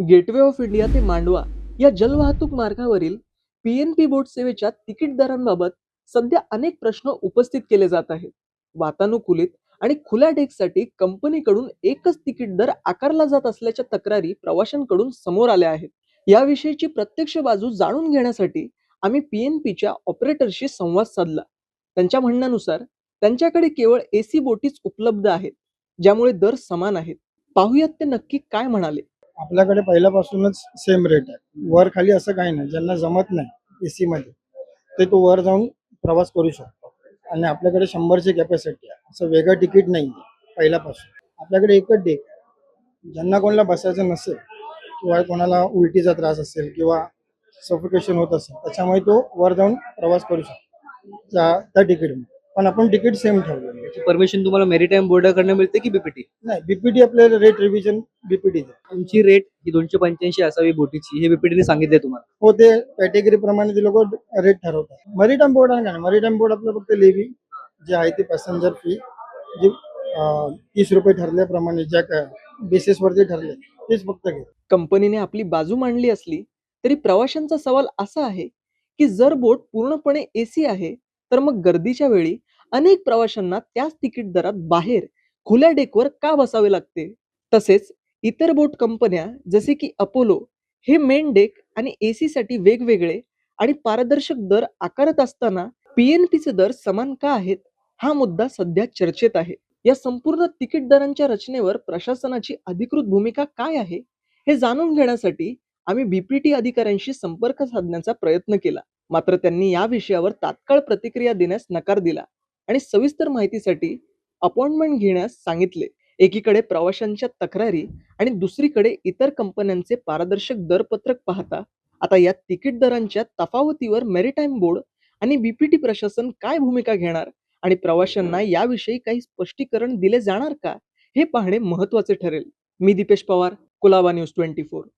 Gateway of India ते मांडवा या जलवाहतूक मार्गावरील पीएनपी बोट सेवेच्या तिकीट दरांबाबत सध्या अनेक प्रश्न उपस्थित केले जात आहेत. वातानुकूलित आणि खुल्या डेकसाठी कंपनीकडून एकच तिकीट दर आकारला जात असल्याच्या तक्रारी प्रवाशांकडून समोर आल्या आहेत. याविषयीची प्रत्यक्ष बाजू जाणून घेण्यासाठी आम्ही पीएनपीच्या ऑपरेटरशी संवाद साधला. त्यांच्या म्हणण्यानुसार त्यांच्याकडे केवळ एसी बोटीच उपलब्ध आहेत, ज्यामुळे दर समान आहेत. पाहुयात ते नक्की काय म्हणाले. आपल्याकडे पहिल्यापासूनच सेम रेट आहे. वर खाली असं काही नाही. ज्यांना जमत नाही एसी मध्ये ते तो वर जाऊन प्रवास करू शकतो. आणि आपल्याकडे 100ची कॅपॅसिटी आहे. असं वेगळं तिकीट नाही आहे पहिल्यापासून. आपल्याकडे एकच डेक आहे. ज्यांना कोणाला बसायचं नसेल किंवा कोणाला उलटीचा त्रास असेल किंवा सफोकेशन होत असेल त्याच्यामुळे तो वर जाऊन प्रवास करू शकतो त्या तिकीटमध्ये. पण आपण तिकीट सेम ठेवलेलं आहे. परमिशन तुम्हाला मेरीटाईम बोर्डाकडनं मिळते की बीपीटी? नाही, बीपीटी आपल्याला रेट रिव्हिजन बीपीटी तुमची रेट ही 285 असावी बोटीची, हे बीपीटीने सांगितले तुम्हाला? हो, ते कॅटेगरी प्रमाणे ते लोक रेट ठरवतात. मरीटाईम बोर्ड आहे का नाही, मरीटाईम बोर्ड आपलं फक्त लेवी जे आहे ते पॅसेंजर फी जे 30 रुपये ठरल्याप्रमाणे ज्या बेसिसवरती ठरले तेच फक्त घेत. कंपनीने आपली बाजू मांडली असली तरी प्रवाशांचा सवाल असा आहे की जर बोट पूर्णपणे एसी आहे, तर मग गर्दीच्या वेळी अनेक प्रवाशांना त्याच तिकीट दरात बाहेर खुल्या डेकवर का बसावे लागते. तसेच इतर बोट कंपन्या जसे की अपोलो हे मेन डेक आणि एसी साठी वेगवेगळे आणि पारदर्शक दर आकारत असताना पीएनपीचे दर समान का आहेत, हा मुद्दा सध्या चर्चेत आहे. या संपूर्ण तिकीट दरांच्या रचनेवर प्रशासनाची अधिकृत भूमिका काय आहे, हे जाणून घेण्यासाठी आम्ही बीपीटी अधिकाऱ्यांशी संपर्क साधण्याचा प्रयत्न केला. मात्र त्यांनी या विषयावर तात्काळ प्रतिक्रिया देण्यास नकार दिला आणि सविस्तर माहितीसाठी अपॉइंटमेंट घेण्यास सांगितले. एकीकडे प्रवाशांच्या तक्रारी आणि दुसरीकडे इतर कंपन्यांचे पारदर्शक दरपत्रक पाहता आता या तिकीट दरांच्या तफावतीवर मेरीटाईम बोर्ड आणि बीपीटी प्रशासन काय भूमिका घेणार आणि प्रवाशांना याविषयी काही स्पष्टीकरण दिले जाणार का, हे पाहणे महत्त्वाचे ठरेल. मी दीपेश पवार, कुलाबा न्यूज 24.